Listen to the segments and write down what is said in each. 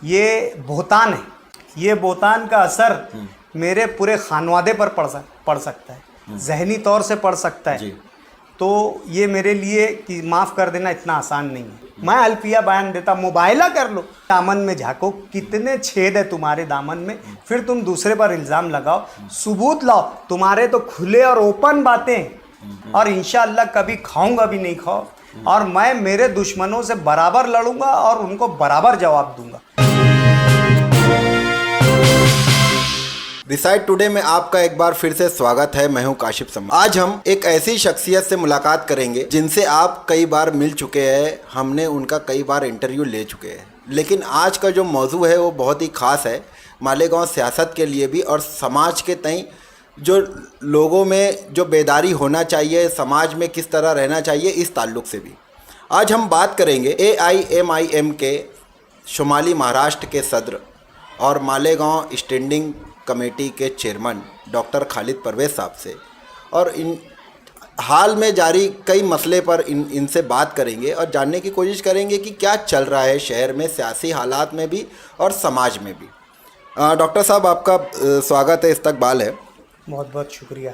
ये भोतान है, ये भोतान का असर मेरे पूरे खानवादे पर पड़ सकता है, जहनी तौर से पड़ सकता है। तो ये मेरे लिए कि माफ़ कर देना इतना आसान नहीं है। मैं अल्फिया बयान देता, मुबायला कर लो, दामन में झाँको, कितने छेद है तुम्हारे दामन में, फिर तुम दूसरे पर इल्ज़ाम लगाओ, सबूत लाओ। तुम्हारे तो खुले और ओपन बातें, और इंशाअल्लाह कभी खाऊंगा भी नहीं खाओ, और मैं मेरे दुश्मनों से बराबर लड़ूंगा और उनको बराबर जवाब दूंगा। डिसाइड टुडे में आपका एक बार फिर से स्वागत है। मैं हूं काशिफ समा। आज हम एक ऐसी शख्सियत से मुलाकात करेंगे जिनसे आप कई बार मिल चुके हैं, हमने उनका कई बार इंटरव्यू ले चुके हैं, लेकिन आज का जो मौजू है वो बहुत ही ख़ास है, मालेगांव सियासत के लिए भी और समाज के तई जो लोगों में जो बेदारी होना चाहिए, समाज में किस तरह रहना चाहिए, इस ताल्लुक़ से भी आज हम बात करेंगे। AIMIM के शुमाली महाराष्ट्र के सदर और मालेगांव स्टैंडिंग कमेटी के चेयरमैन डॉक्टर खालिद परवेज़ साहब से, और इन हाल में जारी कई मसले पर इनसे बात करेंगे और जानने की कोशिश करेंगे कि क्या चल रहा है शहर में, सियासी हालात में भी और समाज में भी। डॉक्टर साहब, आपका स्वागत है, इस्तकबाल है। बहुत बहुत शुक्रिया।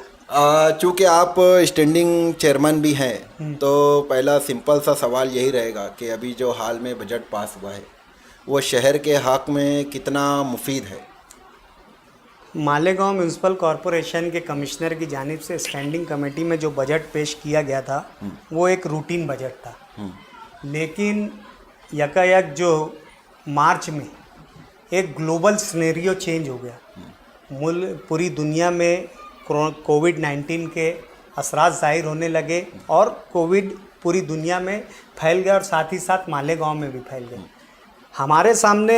चूँकि आप स्टैंडिंग चेयरमैन भी हैं, तो पहला सिंपल सा सवाल यही रहेगा कि अभी जो हाल में बजट पास हुआ है वो शहर के हक़ में कितना मुफीद है? मालेगांव म्यूनसिपल कॉरपोरेशन के कमिश्नर की जानिब से स्टैंडिंग कमेटी में जो बजट पेश किया गया था वो एक रूटीन बजट था, लेकिन यकायक जो मार्च में एक ग्लोबल सिनेरियो चेंज हो गया। पूरी दुनिया में कोविड-19 के असरात ज़ाहिर होने लगे और कोविड पूरी दुनिया में फैल गया और साथ ही साथ मालेगांव में भी फैल गया। हमारे सामने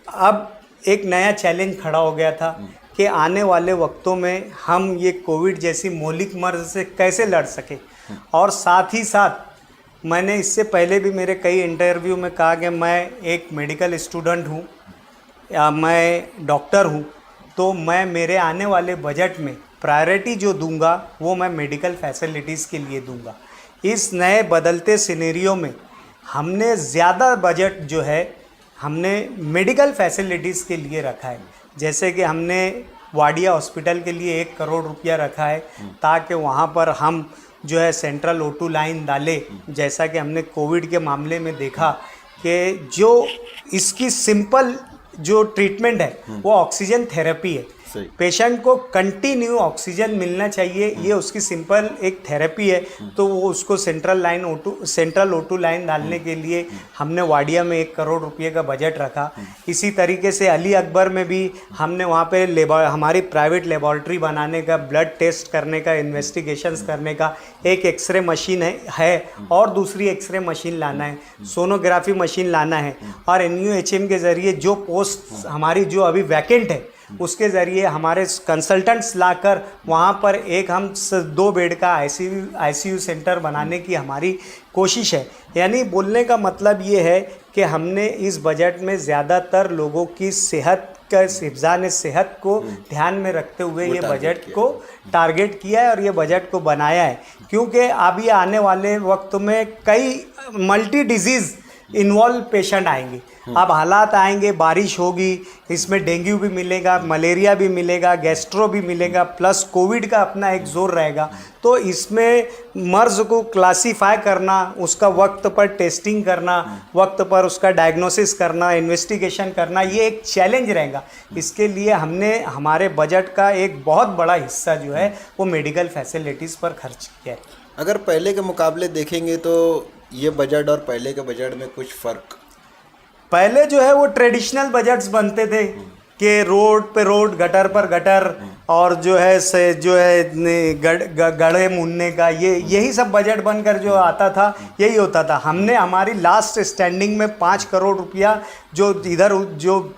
अब एक नया चैलेंज खड़ा हो गया था कि आने वाले वक्तों में हम ये कोविड जैसी मौलिक मर्ज से कैसे लड़ सके। और साथ ही साथ मैंने इससे पहले भी मेरे कई इंटरव्यू में कहा कि मैं एक मेडिकल स्टूडेंट हूँ या मैं डॉक्टर हूँ, तो मैं मेरे आने वाले बजट में प्रायोरिटी जो दूंगा वो मैं मेडिकल फैसिलिटीज़ के लिए दूंगा। इस नए बदलते सिनेरियो में हमने ज़्यादा बजट जो है हमने मेडिकल फैसिलिटीज़ के लिए रखा है। जैसे कि हमने वाडिया हॉस्पिटल के लिए 1 करोड़ रुपया रखा है ताकि वहाँ पर हम जो है सेंट्रल O2 लाइन डालें। जैसा कि हमने कोविड के मामले में देखा कि जो इसकी सिंपल जो ट्रीटमेंट है वो ऑक्सीजन थेरेपी है। पेशेंट को कंटिन्यू ऑक्सीजन मिलना चाहिए, ये उसकी सिंपल एक थेरेपी है। तो वो उसको सेंट्रल O2 लाइन डालने के लिए हमने वाडिया में 1 करोड़ रुपये का बजट रखा। इसी तरीके से अली अकबर में भी हमने वहाँ पे हमारी प्राइवेट लेबॉर्ट्री बनाने का, ब्लड टेस्ट करने का, इन्वेस्टिगेशंस करने का एक एक्सरे मशीन है और दूसरी एक्सरे मशीन लाना है, सोनोग्राफी मशीन लाना है, और NUHM के ज़रिए जो पोस्ट हमारी जो अभी वैकेंट है उसके ज़रिए हमारे कंसल्टेंट्स लाकर वहाँ पर एक हम 2 बेड का ICU सेंटर बनाने की हमारी कोशिश है। यानी बोलने का मतलब ये है कि हमने इस बजट में ज़्यादातर लोगों की सेहत का, हिफ़्ज़ान सेहत को ध्यान में रखते हुए ये बजट को टारगेट किया है और ये बजट को बनाया है। क्योंकि अभी आने वाले वक्त में कई मल्टी डिजीज़ इन्वॉल्व पेशेंट आएंगे। अब हालात आएंगे, बारिश होगी, इसमें डेंगू भी मिलेगा, मलेरिया भी मिलेगा, गैस्ट्रो भी मिलेगा, प्लस कोविड का अपना एक जोर रहेगा। तो इसमें मर्ज़ को क्लासीफाई करना, उसका वक्त पर टेस्टिंग करना, वक्त पर उसका डायग्नोसिस करना, इन्वेस्टिगेशन करना, ये एक चैलेंज रहेगा। इसके लिए हमने हमारे बजट का एक बहुत बड़ा हिस्सा जो है वो मेडिकल फैसिलिटीज़ पर खर्च किया है। अगर पहले के मुकाबले देखेंगे तो ये बजट और पहले के बजट में कुछ फ़र्क? पहले जो है वो ट्रेडिशनल बजट्स बनते थे कि रोड पे रोड, गटर पर गटर, और जो है गड्ढे मुनने का, यही सब बजट बनकर जो आता था यही होता था। हमने हमारी लास्ट स्टैंडिंग में 5 करोड़ रुपया जो इधर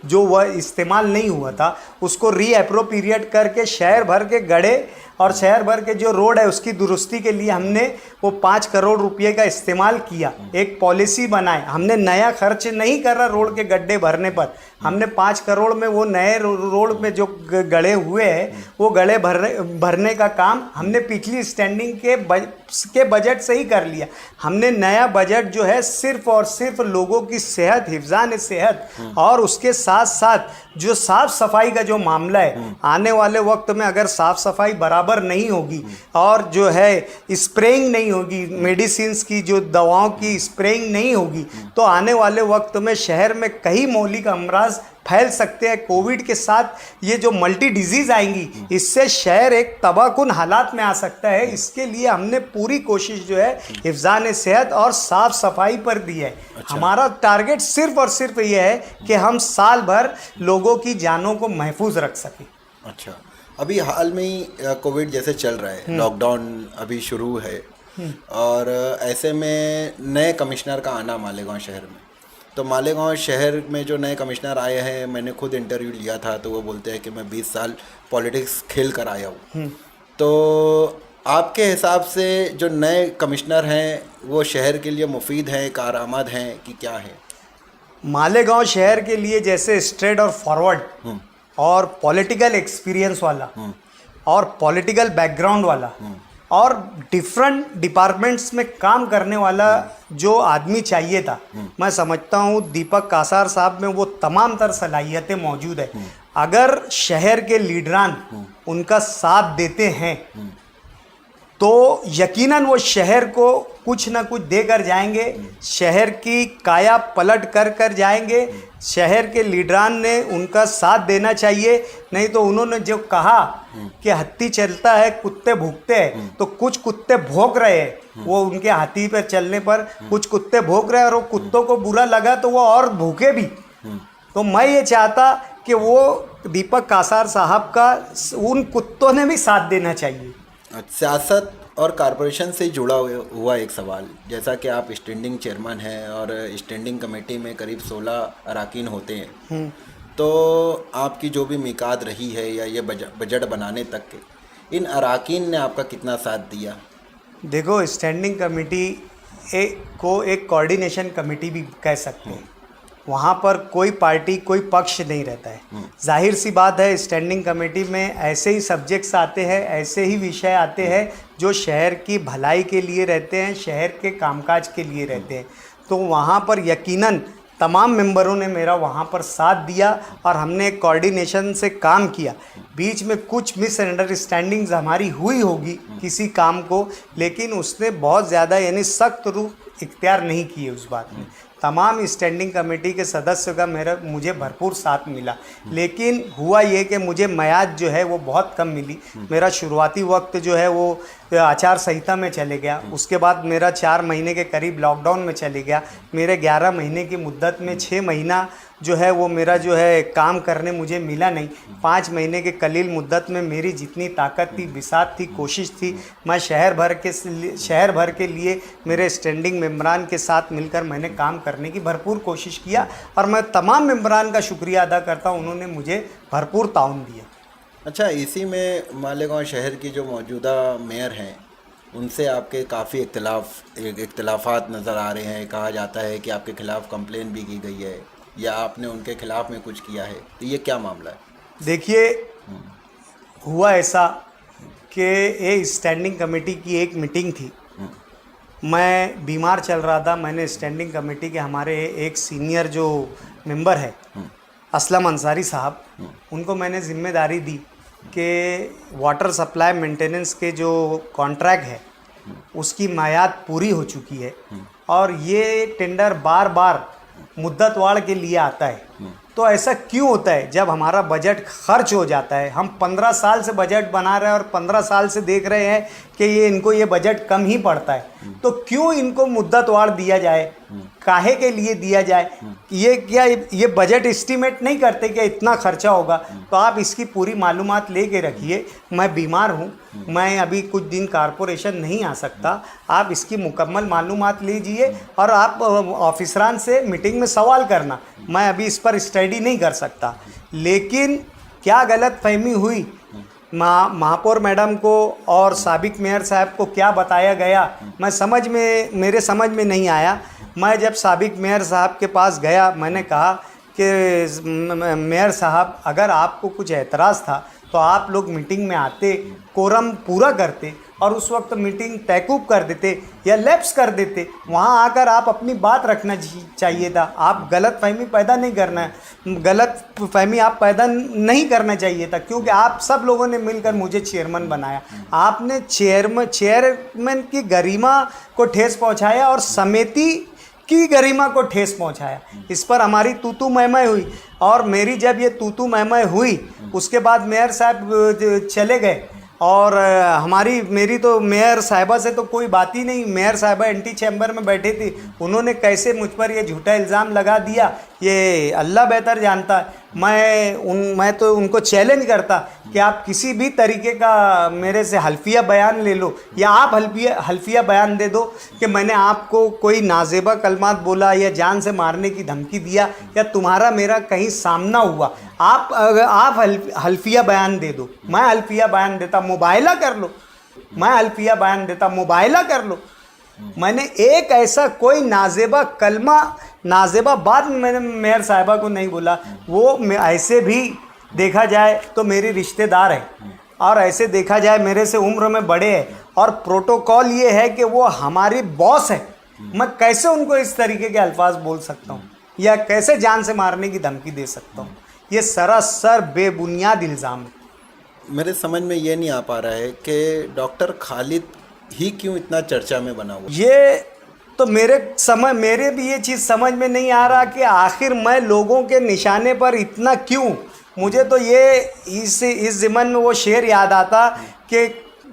जो वह इस्तेमाल नहीं हुआ था उसको रीअप्रोप्रिएट करके शहर भर के गड्ढे और शहर भर के जो रोड है उसकी दुरुस्ती के लिए हमने वो 5 करोड़ रुपए का इस्तेमाल किया। एक पॉलिसी बनाए, हमने नया खर्च नहीं कर रहा रोड के गड्ढे भरने पर, हमने 5 करोड़ में वो नए रोड में जो गड्ढे हुए हैं वो गड्ढे भरने का काम हमने पिछली स्टैंडिंग के बजट से ही कर लिया। हमने नया बजट जो है सिर्फ और सिर्फ लोगों की सेहत, हिफ्ज़ान सेहत और उसके साथ साथ जो साफ़ सफाई का जो मामला है, आने वाले वक्त में अगर साफ़ सफाई बराबर नहीं होगी और जो है स्प्रेइंग नहीं होगी, मेडिसिन्स की जो दवाओं की स्प्रेइंग नहीं होगी, तो आने वाले वक्त में शहर में कई मौलिक अमराज फैल सकते हैं। कोविड के साथ ये जो मल्टी डिजीज़ आएंगी, इससे शहर एक तबाहकुन हालात में आ सकता है। इसके लिए हमने पूरी कोशिश जो है हिफ्ज़ान सेहत और साफ़ सफाई पर दी है। हमारा टारगेट सिर्फ और सिर्फ ये है कि हम साल भर लोगों की जानों को महफूज रख सकें। अच्छा, अभी हाल में ही कोविड जैसे चल रहा है, लॉकडाउन अभी शुरू है और ऐसे में नए कमिश्नर का आना मालेगांव शहर में, तो मालेगांव शहर में जो नए कमिश्नर आए हैं, मैंने खुद इंटरव्यू लिया था तो वो बोलते हैं कि मैं 20 साल पॉलिटिक्स खेल कर आया हूँ। तो आपके हिसाब से जो नए कमिश्नर हैं वो शहर के लिए मुफीद हैं, कारआमद हैं कि क्या है? मालेगांव शहर के लिए जैसे स्ट्रेट और फॉरवर्ड और पॉलिटिकल एक्सपीरियंस वाला और पॉलिटिकल बैकग्राउंड वाला और डिफरेंट डिपार्टमेंट्स में काम करने वाला जो आदमी चाहिए था, मैं समझता हूँ दीपक कासार साहब में वो तमाम तर सलाहियतें मौजूद है। अगर शहर के लीडरान उनका साथ देते हैं तो यकीनन वो शहर को कुछ ना कुछ देकर जाएंगे, शहर की काया पलट कर जाएंगे। शहर के लीडरान ने उनका साथ देना चाहिए, नहीं तो उन्होंने जो कहा कि हत्ती चलता है कुत्ते भूखते हैं, तो कुछ कुत्ते भौंक रहे हैं, वो उनके हाथी पर चलने पर कुछ कुत्ते भौंक रहे हैं और वो कुत्तों को बुरा लगा तो वो और भूखे भी। तो मैं ये चाहता कि वो दीपक कासार साहब का उन कुत्तों ने भी साथ देना चाहिए। सियासत और कारपोरेशन से जुड़ा हुआ एक सवाल, जैसा कि आप स्टैंडिंग चेयरमैन हैं और स्टैंडिंग कमेटी में करीब 16 अरकान होते हैं, तो आपकी जो भी मिकाद रही है या ये बजट बनाने तक के, इन अरकान ने आपका कितना साथ दिया? देखो, स्टैंडिंग कमेटी को एक कोऑर्डिनेशन कमेटी भी कह सकते हैं। वहाँ पर कोई पार्टी, कोई पक्ष नहीं रहता है। जाहिर सी बात है, स्टैंडिंग कमेटी में ऐसे ही सब्जेक्ट्स आते हैं, ऐसे ही विषय आते हैं जो शहर की भलाई के लिए रहते हैं, शहर के कामकाज के लिए रहते हैं। तो वहाँ पर यकीनन तमाम मेंबरों ने मेरा वहाँ पर साथ दिया और हमने कोऑर्डिनेशन से काम किया। बीच में कुछ मिसअंडरस्टैंडिंग्स हमारी हुई होगी किसी काम को, लेकिन उसने बहुत ज़्यादा यानी सख्त रूप इख्तियार नहीं किए उस बात में। तमाम स्टैंडिंग कमेटी के सदस्यों का मुझे भरपूर साथ मिला, लेकिन हुआ ये कि मुझे मियाद जो है वो बहुत कम मिली। मेरा शुरुआती वक्त जो है वो आचार संहिता में चले गया, उसके बाद मेरा 4 महीने के करीब लॉकडाउन में चले गया। मेरे 11 महीने की मुद्दत में 6 महीना जो है वो मेरा जो है काम करने मुझे मिला नहीं। 5 महीने के कलील मुद्दत में मेरी जितनी ताकत थी, बिसात थी, कोशिश थी, मैं शहर भर के लिए मेरे स्टैंडिंग मेंबरान के साथ मिलकर मैंने काम करने की भरपूर कोशिश किया और मैं तमाम मेंबरान का शुक्रिया अदा करता हूँ, उन्होंने मुझे भरपूर ताउन दिया। अच्छा, इसी में मालेगांव शहर की जो मौजूदा मेयर हैं उनसे आपके काफ़ी इख्तिलाफात नज़र आ रहे हैं। कहा जाता है कि आपके खिलाफ़ कंप्लेन भी की गई है या आपने उनके खिलाफ़ में कुछ किया है, तो ये क्या मामला है? देखिए, हुआ ऐसा कि ये स्टैंडिंग कमेटी की एक मीटिंग थी। मैं बीमार चल रहा था। मैंने स्टैंडिंग कमेटी के हमारे एक सीनियर जो मेंबर है असलम अंसारी साहब, उनको मैंने जिम्मेदारी दी कि वाटर सप्लाई मेंटेनेंस के जो कॉन्ट्रैक्ट है उसकी मियाद पूरी हो चुकी है और ये टेंडर बार बार मुद्दतवार के लिए आता है। तो ऐसा क्यों होता है? जब हमारा बजट खर्च हो जाता है, हम 15 साल से बजट बना रहे हैं और 15 साल से देख रहे हैं कि इनको ये बजट कम ही पड़ता है, तो क्यों इनको मुद्दतवार दिया जाए? काहे के लिए दिया जाए? ये बजट एस्टीमेट नहीं करते कि इतना खर्चा होगा? तो आप इसकी पूरी मालूमात लेके रखिए। मैं बीमार हूँ, मैं अभी कुछ दिन कारपोरेशन नहीं आ सकता, आप इसकी मुकम्मल मालूमात लीजिए और आप ऑफिसरान से मीटिंग में सवाल करना। मैं अभी इस पर स्टडी नहीं कर सकता। लेकिन क्या गलत फहमी हुई महापौर मैडम को और साबिक मेयर साहब को क्या बताया गया मेरे समझ में नहीं आया। मैं जब साबिक मेयर साहब के पास गया, मैंने कहा कि मेयर साहब, अगर आपको कुछ एतराज़ था तो आप लोग मीटिंग में आते, कोरम पूरा करते और उस वक्त मीटिंग तहकूब कर देते या लैप्स कर देते। वहाँ आकर आप अपनी बात रखना चाहिए था। आप गलत फहमी पैदा नहीं करना चाहिए था, क्योंकि आप सब लोगों ने मिलकर मुझे चेयरमैन बनाया। आपने चेयरमैन की गरिमा को ठेस पहुँचाया और समिति की गरिमा को ठेस पहुंचाया। इस पर हमारी तूतू मैमय हुई, और मेरी जब ये तूतू मैमय हुई उसके बाद मेयर साहब चले गए, और मेरी तो मेयर साहिबा से तो कोई बात ही नहीं। मेयर साहिबा एंटी चैम्बर में बैठी थी, उन्होंने कैसे मुझ पर ये झूठा इल्ज़ाम लगा दिया ये अल्लाह बेहतर जानता है। मैं तो उनको चैलेंज करता कि आप किसी भी तरीके का मेरे से हल्फिया बयान ले लो, या आप हल्फिया बयान दे दो कि मैंने आपको कोई नाजेबा कलमात बोला या जान से मारने की धमकी दिया या तुम्हारा मेरा कहीं सामना हुआ। आप हल्फिया बयान दे दो, मैं हल्फिया बयान देता, मुबायला कर लो। मैं हल्फिया बयान देता, मुबायला कर लो। मैंने एक ऐसा कोई नाजेबा बात मैंने मेयर साहिबा को नहीं बोला। वो ऐसे भी देखा जाए तो मेरी रिश्तेदार है, और ऐसे देखा जाए मेरे से उम्र में बड़े हैं, और प्रोटोकॉल ये है कि वो हमारी बॉस है। मैं कैसे उनको इस तरीके के अल्फाज बोल सकता हूँ या कैसे जान से मारने की धमकी दे सकता हूँ? ये सरासर बेबुनियाद इल्ज़ाम है। मेरे समझ में ये नहीं आ पा रहा है कि डॉक्टर खालिद ही क्यों इतना चर्चा में बना हुआ। ये तो मेरे भी ये चीज़ समझ में नहीं आ रहा कि आखिर मैं लोगों के निशाने पर इतना क्यों। मुझे तो ये इस ज़िमन में वो शेर याद आता कि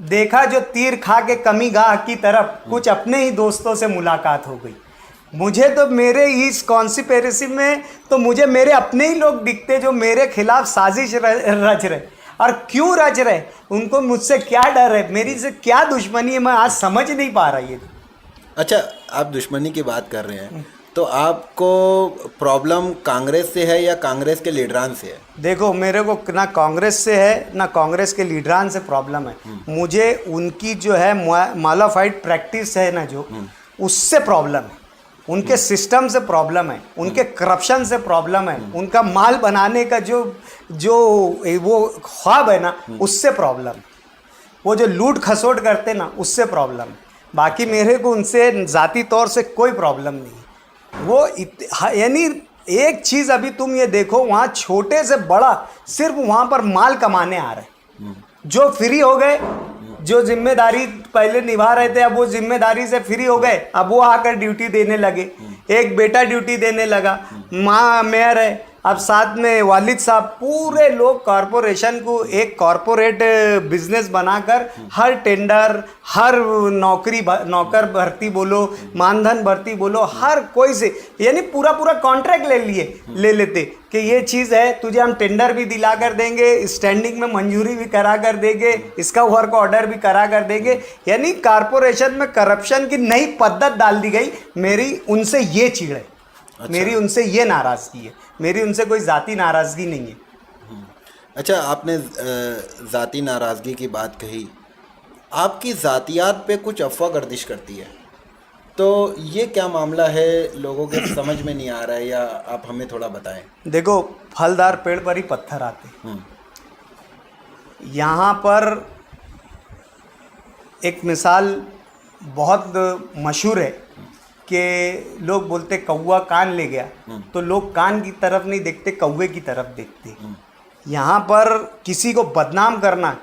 देखा जो तीर खा के कमी गाह की तरफ, कुछ अपने ही दोस्तों से मुलाकात हो गई। मुझे तो मेरे इस कॉन्स्पिरेसी में तो मुझे मेरे अपने ही लोग दिखते जो मेरे खिलाफ साजिश रच रहे। और क्यों रच रहे? उनको मुझसे क्या डर है, मेरी से क्या दुश्मनी है, मैं आज समझ नहीं पा रहा ये। अच्छा, आप दुश्मनी की बात कर रहे हैं, तो आपको प्रॉब्लम कांग्रेस से है या कांग्रेस के लीडरान से है? देखो, मेरे को ना कांग्रेस से है ना कांग्रेस के लीडरान से प्रॉब्लम है। मुझे उनकी जो है मॉडिफाइड प्रैक्टिस है ना, जो उससे प्रॉब्लम है। उनके सिस्टम से प्रॉब्लम है, उनके करप्शन से प्रॉब्लम है, उनका माल बनाने का जो वो ख्वाब है ना, उससे प्रॉब्लम है। वो जो लूट खसोट करते ना, उससे प्रॉब्लम है। बाकी मेरे को उनसे ज़ाती तौर से कोई प्रॉब्लम नहीं है। वो यानी एक चीज़ अभी तुम ये देखो, वहाँ छोटे से बड़ा सिर्फ वहाँ पर माल कमाने आ रहे हैं। जो फ्री हो गए, जो जिम्मेदारी पहले निभा रहे थे, अब वो जिम्मेदारी से फ्री हो गए, अब वो आकर ड्यूटी देने लगे। एक बेटा ड्यूटी देने लगा, माँ मेयर है, अब साथ में वालिद साहब, पूरे लोग कॉरपोरेशन को एक कॉरपोरेट बिजनेस बनाकर हर टेंडर, हर नौकर भर्ती बोलो, मानधन भर्ती बोलो, हर कोई से यानी पूरा कॉन्ट्रैक्ट ले लेते कि ये चीज़ है, तुझे हम टेंडर भी दिला कर देंगे, स्टैंडिंग में मंजूरी भी करा कर देंगे, इसका वर्क ऑर्डर भी करा कर देंगे। यानी कॉरपोरेशन में करप्शन की नई पद्धत डाल दी गई। मेरी उनसे ये चीड़ है। अच्छा। मेरी उनसे ये नाराज़गी है, मेरी उनसे कोई ज़ाती नाराज़गी नहीं है। अच्छा, आपने ज़ाती नाराज़गी की बात कही, आपकी ज़ातियात पे कुछ अफवाह गर्दिश करती है, तो ये क्या मामला है? लोगों के समझ में नहीं आ रहा है, या आप हमें थोड़ा बताएं। देखो, फलदार पेड़ पर ही पत्थर आते। यहाँ पर एक मिसाल बहुत मशहूर है कि लोग बोलते कौवा कान ले गया, तो लोग कान की तरफ नहीं देखते, कौवे की तरफ देखते। यहाँ पर किसी को बदनाम करना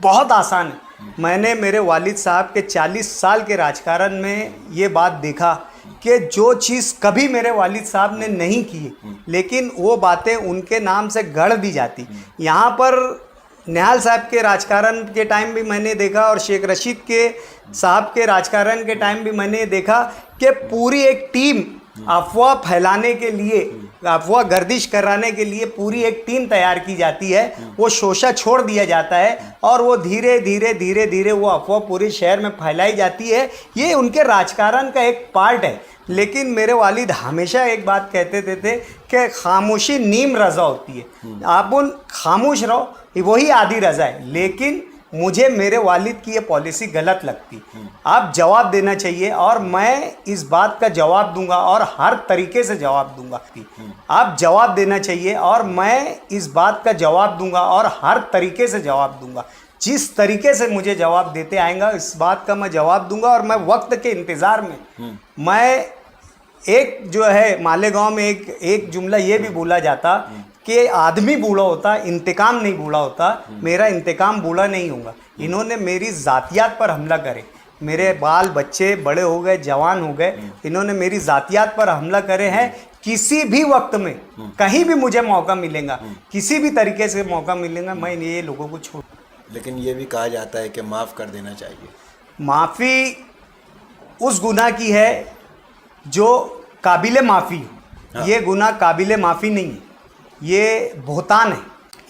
बहुत आसान है। मैंने मेरे वालिद साहब के 40 साल के राजकारण में ये बात देखा कि जो चीज़ कभी मेरे वालिद साहब ने नहीं की, लेकिन वो बातें उनके नाम से गढ़ दी जाती। यहाँ पर निहाल साहब के राजकारण के टाइम भी मैंने देखा, और शेख रशीद के साहब के राजकारण के टाइम भी मैंने देखा कि पूरी एक टीम अफवाह फैलाने के लिए, अफवाह गर्दिश कराने के लिए पूरी एक टीम तैयार की जाती है। वो शोशा छोड़ दिया जाता है और वो धीरे धीरे वो अफवाह पूरे शहर में फैलाई जाती है। ये उनके राजकारण का एक पार्ट है। लेकिन मेरे वालिद हमेशा एक बात कहते थे कि खामोशी नीम रज़ा होती है, आप उन खामोश रहो, वही आधी रज़ा है। लेकिन मुझे मेरे वालिद की ये पॉलिसी गलत लगती। आप जवाब देना चाहिए और मैं इस बात का जवाब दूंगा और हर तरीके से जवाब दूंगा। आप जवाब देना चाहिए और मैं इस बात का जवाब दूंगा और हर तरीके से जवाब दूंगा। जिस तरीके से मुझे जवाब देते आएगा इस बात का मैं जवाब दूंगा। और मैं वक्त के इंतज़ार में मैं एक जो है मालेगांव में एक जुमला ये भी बोला जाता कि आदमी बूढ़ा होता, इंतकाम नहीं बूढ़ा होता। मेरा इंतकाम बूढ़ा नहीं होगा। इन्होंने मेरी ज़ातियात पर हमला करे, मेरे बाल बच्चे बड़े हो गए, जवान हो गए, इन्होंने मेरी ज़ातियात पर हमला करे हैं। किसी भी वक्त में कहीं भी मुझे मौका मिलेगा, किसी भी तरीके से मौका मिलेगा, मैं ये लोगों को छोड़। लेकिन ये भी कहा जाता है कि माफ़ कर देना चाहिए। माफ़ी उस गुनाह की है जो काबिल माफ़ी हो। ये गुनाह काबिल माफ़ी नहीं है, ये बोहतान है।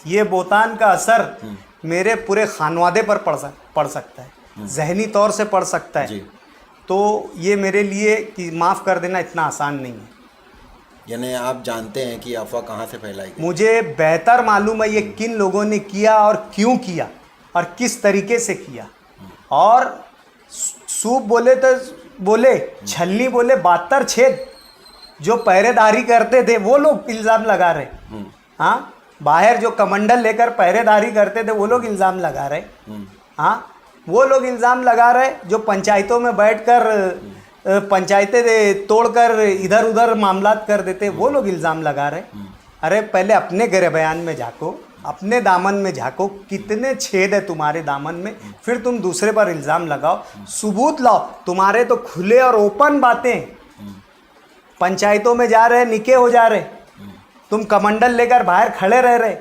ये बोहतान का असर मेरे पूरे खानवादे पर पड़ सकता है, जहनी तौर से पड़ सकता है। तो ये मेरे लिए कि माफ़ कर देना इतना आसान नहीं है। यानी आप जानते हैं कि अफवाह कहाँ से फैलाई गई? मुझे बेहतर मालूम है ये किन लोगों ने किया और क्यों किया और किस तरीके से किया। और सूप बोले तो बोले, छलनी बोले 72 छेद। जो पहरेदारी करते थे वो लोग इल्ज़ाम लगा रहे। हाँ, बाहर जो कमंडल लेकर पहरेदारी करते थे वो लोग इल्ज़ाम लगा रहे। हाँ, वो लोग इल्ज़ाम लगा रहे जो पंचायतों में बैठकर पंचायतें तोड़कर इधर उधर मामलात कर देते, वो लोग इल्ज़ाम लगा रहे। अरे पहले अपने गिरबान में झाँको, अपने दामन में झाँको, कितने छेद है तुम्हारे दामन में, फिर तुम दूसरे पर इल्ज़ाम लगाओ। सबूत लाओ। तुम्हारे तो खुले और ओपन बातें, पंचायतों में जा रहे, निके हो जा रहे, तुम कमंडल लेकर बाहर खड़े रह रहे,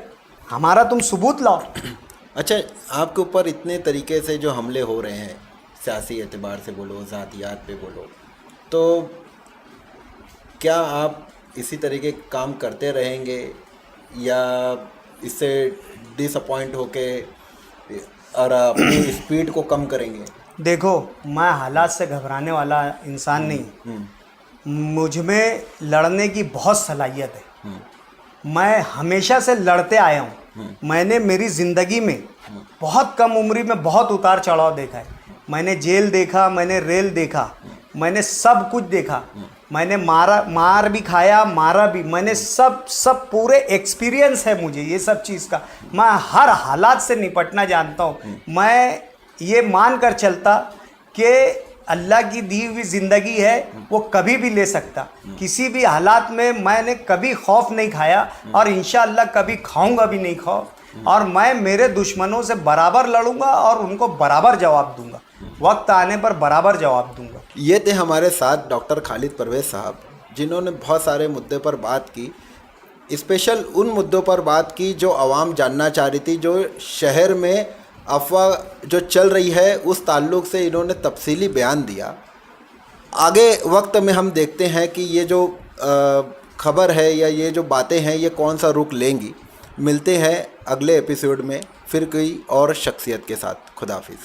हमारा तुम सबूत लाओ। अच्छा, आपके ऊपर इतने तरीके से जो हमले हो रहे हैं, सियासी एतबार से बोलो, ज़ातियात पे बोलो, तो क्या आप इसी तरीके काम करते रहेंगे या इससे डिसअपॉइंट होके और अपनी स्पीड को कम करेंगे? देखो, मैं हालात से घबराने वाला इंसान नहीं। मुझ में लड़ने की बहुत सलाहियत है। मैं हमेशा से लड़ते आया हूँ। मैंने मेरी ज़िंदगी में बहुत कम उम्र में बहुत उतार चढ़ाव देखा है। मैंने जेल देखा, मैंने रेल देखा, मैंने सब कुछ देखा। मैंने मार भी खाया, मारा भी, मैंने सब पूरे एक्सपीरियंस है मुझे ये सब चीज़ का। मैं हर हालात से निपटना जानता हूँ। मैं ये मान कर चलता कि अल्लाह की दी हुई ज़िंदगी है, वो कभी भी ले सकता। किसी भी हालात में मैंने कभी खौफ नहीं खाया और इंशाअल्लाह कभी खाऊंगा भी नहीं खौफ। और मैं मेरे दुश्मनों से बराबर लड़ूंगा और उनको बराबर जवाब दूंगा, वक्त आने पर बराबर जवाब दूंगा। ये थे हमारे साथ डॉक्टर खालिद परवेज़ साहब, जिन्होंने बहुत सारे मुद्दे पर बात की। स्पेशल उन मुद्दों पर बात की जो आवाम जानना चाह रही थी, जो शहर में अफवाह जो चल रही है उस ताल्लुक़ से इन्होंने तफसीली बयान दिया। आगे वक्त में हम देखते हैं कि ये जो खबर है या ये जो बातें हैं ये कौन सा रुख लेंगी। मिलते हैं अगले एपिसोड में फिर कोई और शख्सियत के साथ। खुदाफिज।